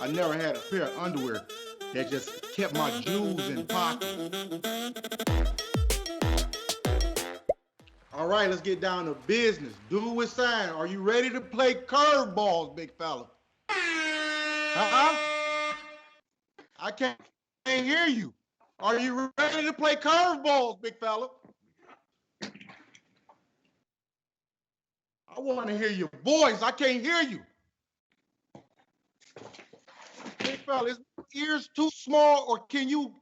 I never had a pair of underwear that just kept my jewels in pocket. All right, let's get down to business. Do with sign. Are you ready to play curveballs, big fella? Huh? I can't hear you. Are you ready to play curveballs, big fella? I want to hear your voice. I can't hear you. Big fella, is my ears too small, or can you?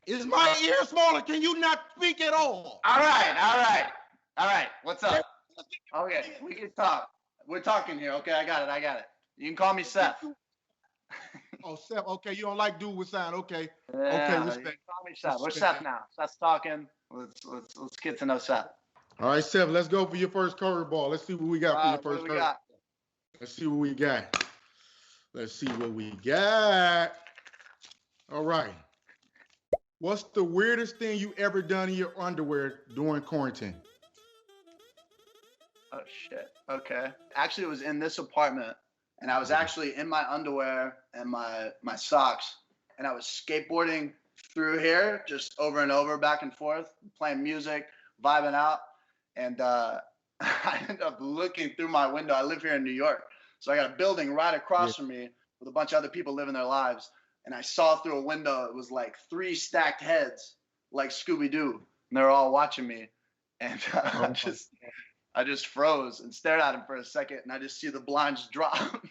Is my ear smaller? Can you not speak at all? All right. What's up? Okay, we can talk. We're talking here. Okay, I got it. You can call me Seth. Oh, Seth. Okay, you don't like dude with sign. Okay. Yeah, Okay, you respect. can call me Seth. We're Seth now. Seth's talking. Let's get to know Seth. All right, Seth, let's go for your first curveball. Let's see what we got for your first curveball. Let's see what we got. Let's see what we got. All right. What's the weirdest thing you ever done in your underwear during quarantine? Oh shit. Okay. Actually, it was in this apartment, and I was actually in my underwear and my socks, and I was skateboarding through here, just over and over, back and forth, playing music, vibing out, and I ended up looking through my window. I live here in New York, so I got a building right across from me with a bunch of other people living their lives, and I saw through a window. It was like 3 stacked heads, like Scooby-Doo, and they were all watching me, and I just froze and stared at him for a second, and I just see the blinds drop.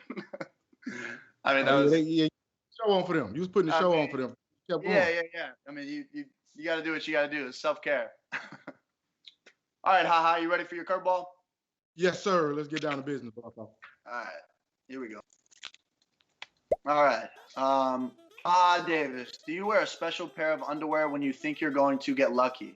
I mean, that was show on for them. You was putting the show on for them. Yeah. I mean, you got to do what you got to do. It's self-care. All right, haha, you ready for your curveball? Yes, sir. Let's get down to business, bro. All right, here we go. All right. Davis, do you wear a special pair of underwear when you think you're going to get lucky?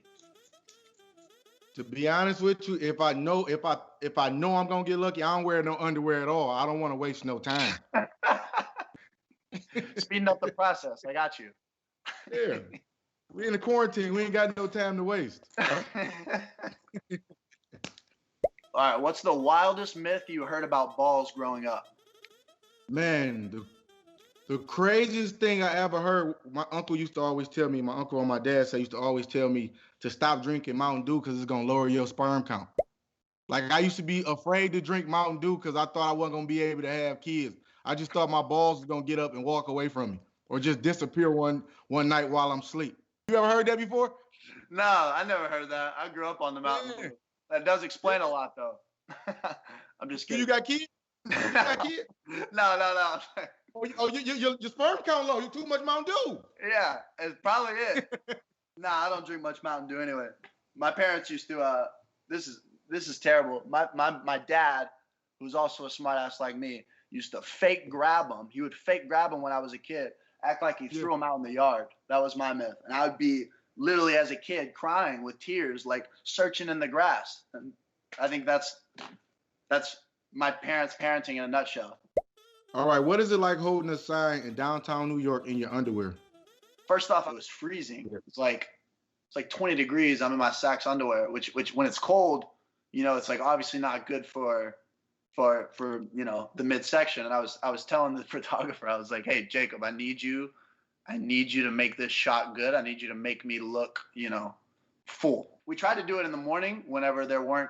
To be honest with you, if I know I'm gonna get lucky, I don't wear no underwear at all. I don't want to waste no time. Speeding up the process. I got you. Yeah. We in the quarantine. We ain't got no time to waste. All right. What's the wildest myth you heard about balls growing up? Man, the craziest thing I ever heard, my uncle used to always tell me, my uncle on my dad's side used to always tell me to stop drinking Mountain Dew because it's going to lower your sperm count. Like, I used to be afraid to drink Mountain Dew because I thought I wasn't going to be able to have kids. I just thought my balls was going to get up and walk away from me or just disappear one night while I'm asleep. You ever heard that before? No, I never heard that. I grew up on the Mountain Dew. That does explain a lot, though. I'm just kidding. You got kids? You got kids? No. Your sperm count low. You too much Mountain Dew. Yeah, it's probably it. Nah, I don't drink much Mountain Dew anyway. My parents used to. This is terrible. My dad, who's also a smartass like me, used to fake grab them. He would fake grab them when I was a kid, act like he threw them out in the yard. That was my myth, and I would be literally as a kid crying with tears, like searching in the grass. And I think that's my parents' parenting in a nutshell. All right, what is it like holding a sign in downtown New York in your underwear? First off, it was freezing. It's like 20 degrees. I'm in my SAXX underwear, which when it's cold, it's like obviously not good for the midsection. And I was telling the photographer, I was like, hey Jacob, I need you to make this shot good. I need you to make me look, full. We tried to do it in the morning whenever there weren't,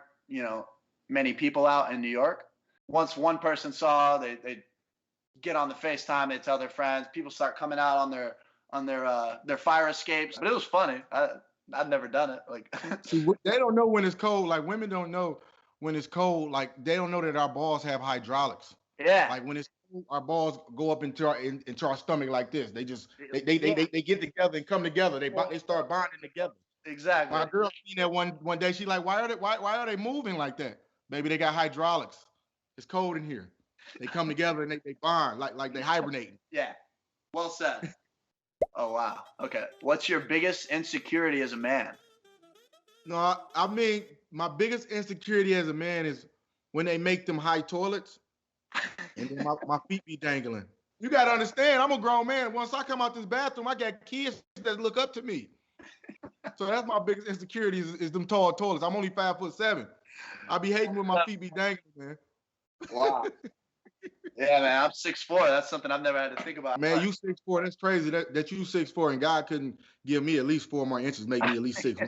many people out in New York. Once one person saw, they get on the FaceTime, they tell their friends, people start coming out on their fire escapes. But it was funny. I've never done it. Like, see, they don't know when it's cold. Like, women don't know when it's cold. Like, they don't know that our balls have hydraulics. Yeah. Like, when it's cold, our balls go up into our stomach like this. They just they get together and come together. They start bonding together. Exactly. My girl seen that one day. She like, why are they moving like that? Baby, they got hydraulics. It's cold in here. They come together and they bond like they hibernating. Yeah. Well said. Oh, wow. Okay. What's your biggest insecurity as a man? No, I mean, my biggest insecurity as a man is when they make them high toilets and then my feet be dangling. You got to understand, I'm a grown man. Once I come out this bathroom, I got kids that look up to me. So that's my biggest insecurity is them tall toilets. I'm only 5'7". I be hating when my feet be dangling, man. Wow. Yeah, man, I'm 6'4". That's something I've never had to think about. Man, you 6'4". That's crazy that you 6'4", and God couldn't give me at least 4 more inches, make me at least 6.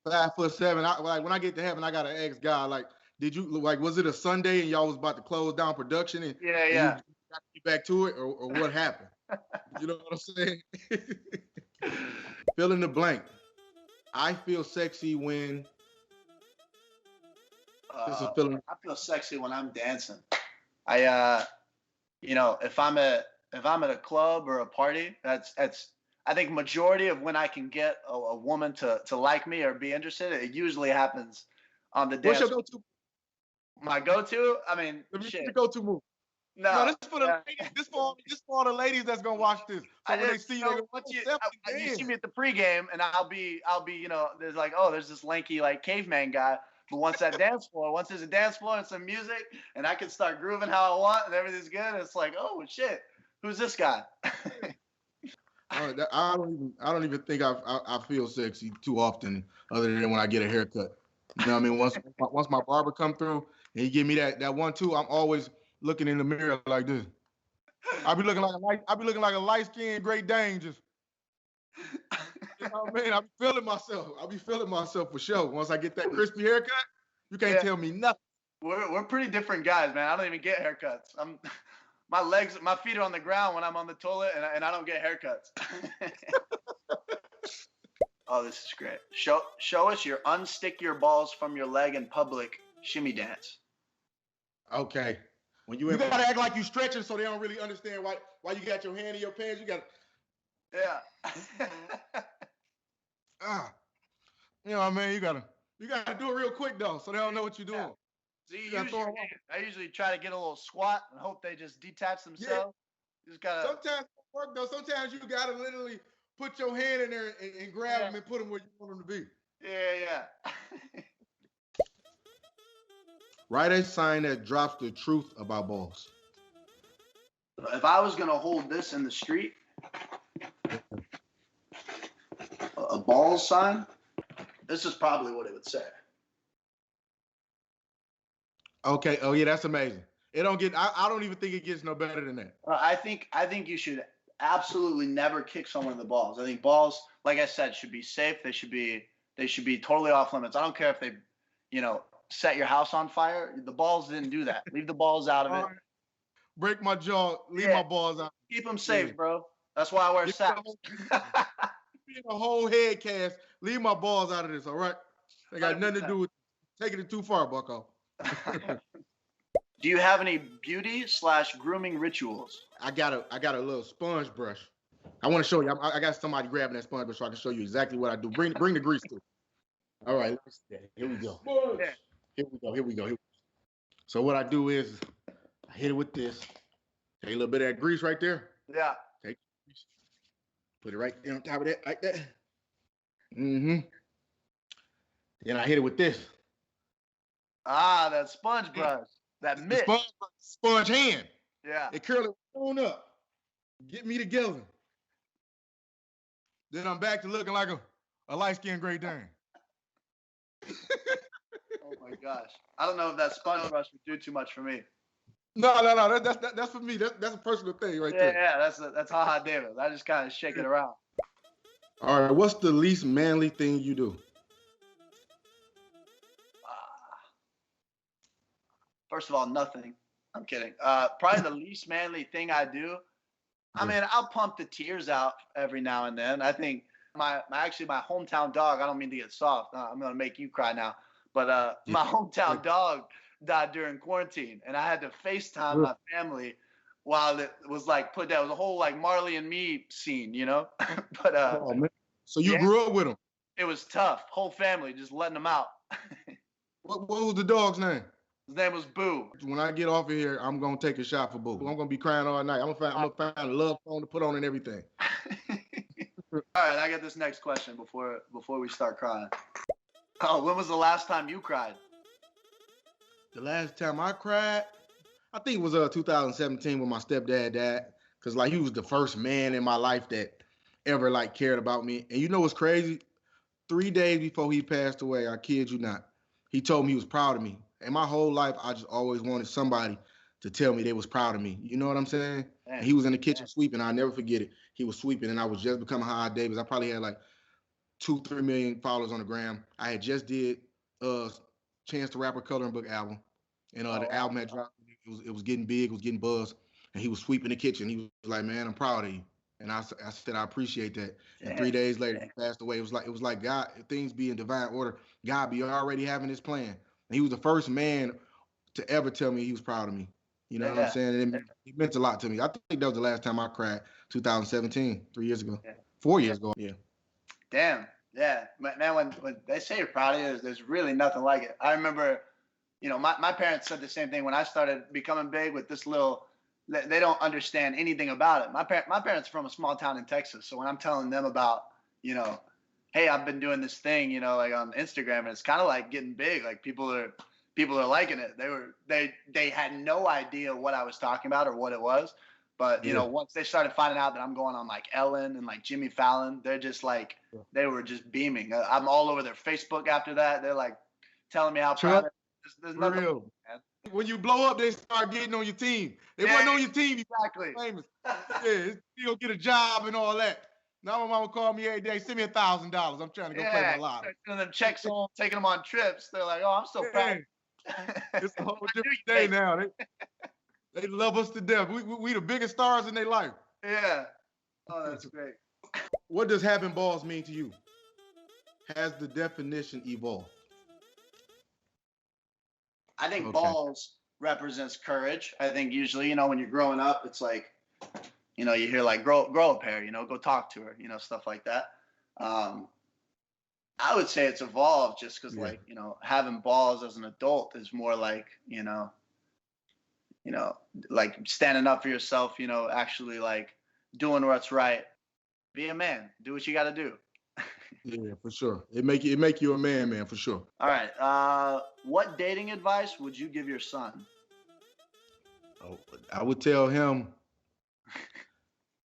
5'7". Like when I get to heaven, I gotta ask God, like, did you like? Was it a Sunday and y'all was about to close down production and, Yeah, and yeah. you got to get back to it, or what happened? You know what I'm saying? Fill in the blank. I feel sexy when. This is filling. I feel sexy when I'm dancing. I if I'm at a club or a party, that's I think majority of when I can get a woman to like me or be interested, it usually happens on the dance. What's your go-to? My go-to? I mean, Let me shit. the go-to move. No, this is for the ladies. This for all the ladies that's gonna watch this. So when they see you, they go, you see me at the pregame, and I'll be, there's like, oh, there's this lanky like caveman guy who wants that dance floor. Once there's a dance floor and some music, and I can start grooving how I want, and everything's good. It's like, oh shit, who's this guy? I don't even think I feel sexy too often, other than when I get a haircut. You know what I mean? Once my barber come through and he give me that 1-2, I'm always looking in the mirror like this. I be looking like a light-skinned Great Dane, just. You know what I mean? I be feeling myself for sure. Once I get that crispy haircut, you can't tell me nothing. We're pretty different guys, man. I don't even get haircuts. My feet are on the ground when I'm on the toilet, and I don't get haircuts. Oh, this is great. Show us your unstick your balls from your leg in public shimmy dance. Okay. When you gotta act like you stretching, so they don't really understand why you got your hand in your pants. You got. Yeah. You know what I mean? You gotta do it real quick though, so they don't know what you're doing. Yeah. So I usually try to get a little squat and hope they just detach themselves. Yeah. You just gotta. Sometimes it work though. Sometimes you gotta literally put your hand in there and grab them and put them where you want them to be. Yeah. Write a sign that drops the truth about balls. If I was gonna hold this in the street, a balls sign, this is probably what it would say. Okay. Oh yeah, that's amazing. It don't get. I don't even think it gets no better than that. I think you should absolutely never kick someone in the balls. I think balls, like I said, should be safe. They should be totally off limits. I don't care if they, set your house on fire. The balls didn't do that. Leave the balls out of it. Break my jaw. Leave my balls out. Keep them safe, bro. That's why I wear SAXX. A whole head cast. Leave my balls out of this. All right. They got 100%. Nothing to do with taking it too far, Bucko. Do you have any beauty/grooming rituals? I got a little sponge brush. I want to show you. I got somebody grabbing that sponge brush so I can show you exactly what I do. Bring the grease to it. All right. Here we go. Here we go. So what I do is I hit it with this. Take a little bit of that grease right there. Yeah. Take grease. Put it right there on top of that, like that. Mm-hmm. Then I hit it with this. That sponge brush. That mitt. Sponge hand. Yeah. It curl it on up. Get me together. Then I'm back to looking like a light-skinned Great Dane. Oh my gosh. I don't know if that sponge brush would do too much for me. No. That's for me. That's a personal thing right there. Yeah, that's Ha David. I just kind of shake it around. All right. What's the least manly thing you do? First of all, nothing. I'm kidding. Probably the least manly thing I do. I mean, I'll pump the tears out every now and then. I think my hometown dog. I don't mean to get soft. I'm gonna make you cry now. But my hometown dog died during quarantine, and I had to FaceTime my family while it was like put down. It was a whole like Marley and Me scene, But oh, man. So you grew up with him? It was tough. Whole family just letting them out. What was the dog's name? His name was Boo. When I get off of here, I'm gonna take a shot for Boo. I'm gonna be crying all night. I'm gonna find a love song to put on and everything. All right, I got this next question before we start crying. Oh, when was the last time you cried? The last time I cried, I think it was 2017 when my stepdad died. Cause like he was the first man in my life that ever like cared about me. And you know what's crazy? 3 days before he passed away, I kid you not, he told me he was proud of me. And my whole life, I just always wanted somebody to tell me they was proud of me. You know what I'm saying? And he was in the kitchen sweeping. I'll never forget it. He was sweeping, and I was just becoming High Davis. I probably had like 2-3 million followers on the gram. I had just did Chance the Rapper coloring book album, and the album had dropped. It was getting big, it was getting buzz, and he was sweeping the kitchen. He was like, "Man, I'm proud of you." And I said, "I appreciate that." And 3 days later, he passed away. It was like God, things be in divine order. God be already having His plan. And he was the first man to ever tell me he was proud of me. You know what I'm saying? And it meant a lot to me. I think that was the last time I cried, 2017, 3 years ago, 4 years ago. Yeah. Damn. Yeah. Man, when they say you're proud of you, there's really nothing like it. I remember, you know, my parents said the same thing when I started becoming big with this little, they don't understand anything about it. My parents are from a small town in Texas. So when I'm telling them about, you know, hey, I've been doing this thing, you know, like on Instagram, and it's kind of like getting big. Like people are liking it. They had no idea what I was talking about or what it was. But, you know, once they started finding out that I'm going on like Ellen and like Jimmy Fallon, they're just like, they were just beaming. I'm all over their Facebook after that. They're like telling me how proud. There's nothing. Real. When you blow up, they start getting on your team. They wasn't on your team. Exactly. Famous. Yeah, you'll get a job and all that. Now my mama called me every day, send me $1,000. I'm trying to go play my lotto. And them checks on, taking them on trips. They're like, oh, I'm so proud. It's a whole different day now. They love us to death. We the biggest stars in their life. Yeah. Oh, that's great. What does having balls mean to you? Has the definition evolved? I think balls represents courage. I think usually, you know, when you're growing up, it's like, you know, you hear like grow a pair, you know, go talk to her, you know, stuff like that. I would say it's evolved just because like, you know, having balls as an adult is more like, you know, like standing up for yourself, you know, actually like doing what's right. Be a man. Do what you got to do. Yeah, for sure. It make you a man, for sure. All right. What dating advice would you give your son? Oh, I would tell him.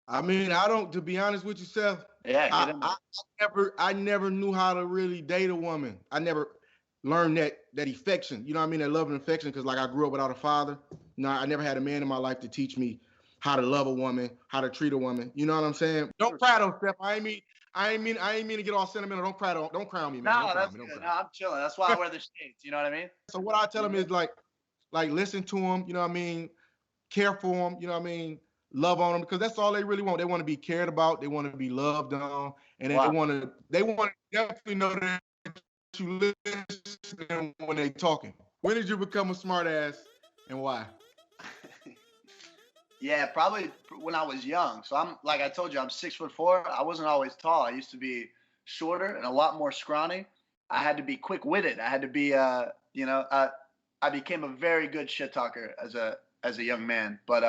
I mean, to be honest with you, Seth. Yeah. I never knew how to really date a woman. I never learned that affection. You know what I mean? That love and affection. Because like I grew up without a father. You know, I never had a man in my life to teach me how to love a woman, how to treat a woman. You know what I'm saying? Don't cry though, Steph. I ain't mean to get all sentimental. Don't cry on me, man. No, that's good. No, I'm chilling. That's why I wear the shades. You know what I mean? So what I tell them is like listen to them. You know what I mean? Care for them. You know what I mean? Love on them, because that's all they really want. They want to be cared about. They want to be loved on, and they want to definitely know that you listen when they talking. When did you become a smart ass, and why? Yeah, probably when I was young. So I'm like I told you, I'm 6'4". I wasn't always tall. I used to be shorter and a lot more scrawny. I had to be quick-witted. I had to be, you know, I became a very good shit talker as a young man. But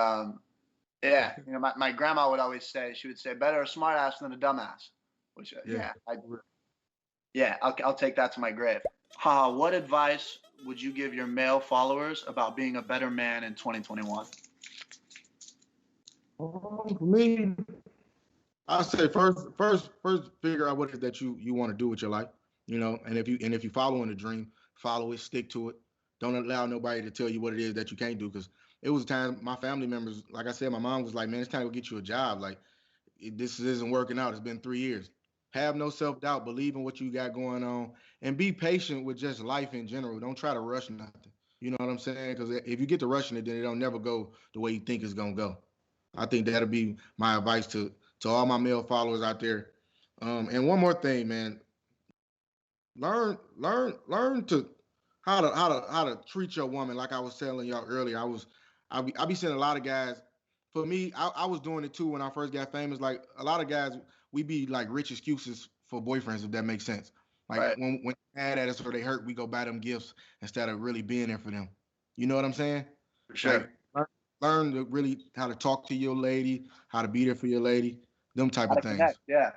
yeah, you know, my grandma would always say, she would say, better a smart ass than a dumbass. Which I'll take that to my grave. What advice would you give your male followers about being a better man in 2021? For me, I say first figure out what it is that you want to do with your life, you know, and if you following a dream, follow it, stick to it. Don't allow nobody to tell you what it is that you can't do, because it was a time my family members, like I said, my mom was like, man, it's time to get you a job. Like this isn't working out. It's been 3 years. Have no self-doubt, believe in what you got going on, and be patient with just life in general. Don't try to rush nothing. You know what I'm saying? Because if you get to rushing it, then it'll never go the way you think it's gonna go. I think that'll be my advice to all my male followers out there. And one more thing, man, learn to how to treat your woman. Like I was telling y'all earlier, I be seeing a lot of guys. For me, I was doing it too when I first got famous. Like a lot of guys, we be like rich excuses for boyfriends, if that makes sense. Like when mad at us or they hurt, we go buy them gifts instead of really being there for them. You know what I'm saying? For sure. Like, learn to really how to talk to your lady, how to be there for your lady, them type of things. Connect, yeah.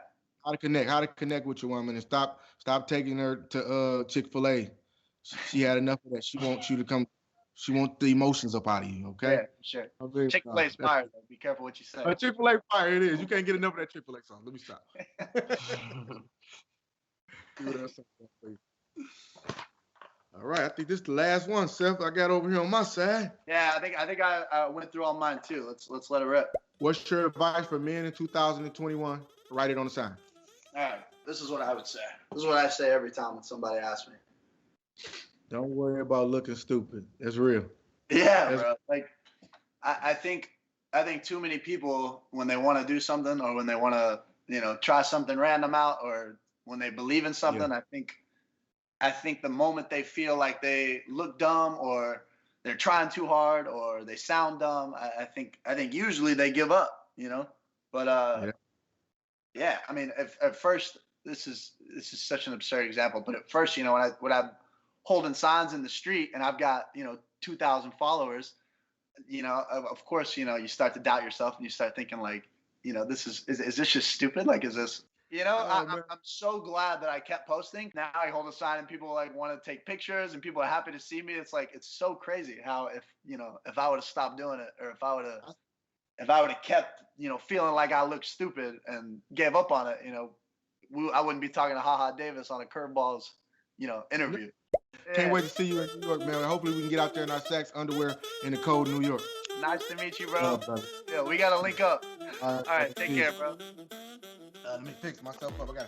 How to connect with your woman, and stop taking her to Chick-fil-A. She had enough of that. She wants you to come. She wants the emotions up out of you. Okay. Yeah, for sure. Chick-fil-A's fire. Though. Be careful what you say. Chick-fil-A fire. It is. You can't get enough of that Chick-fil-A song. Let me stop. See what else I got for you. All right, I think this is the last one, Seth. I got over here on my side. Yeah, I think I went through all mine too. Let's let it rip. What's your advice for men in 2021? Write it on the sign. All right, this is what I would say. This is what I say every time when somebody asks me. Don't worry about looking stupid. That's real. Yeah, bro. Like, I think too many people, when they want to do something or when they want to, try something random out, or when they believe in something, I think the moment they feel like they look dumb or they're trying too hard or they sound dumb, I think usually they give up, But yeah, I mean, at first, this is such an absurd example, but at first, when I'm holding signs in the street and I've got 2,000 followers, of course, you start to doubt yourself and you start thinking like, this is this just stupid? Like, is this, I'm so glad that I kept posting. Now I hold a sign and people like want to take pictures and people are happy to see me. It's like, it's so crazy how if I would have stopped doing it, or if I would have kept, feeling like I looked stupid and gave up on it, I wouldn't be talking to HaHa Davis on a Curveballs, interview. Can't wait to see you in New York, man. Hopefully we can get out there in our SAXX underwear in the cold New York. Nice to meet you, bro. Yeah, we got to link up. All right, take care, bro. Let me fix myself up. I got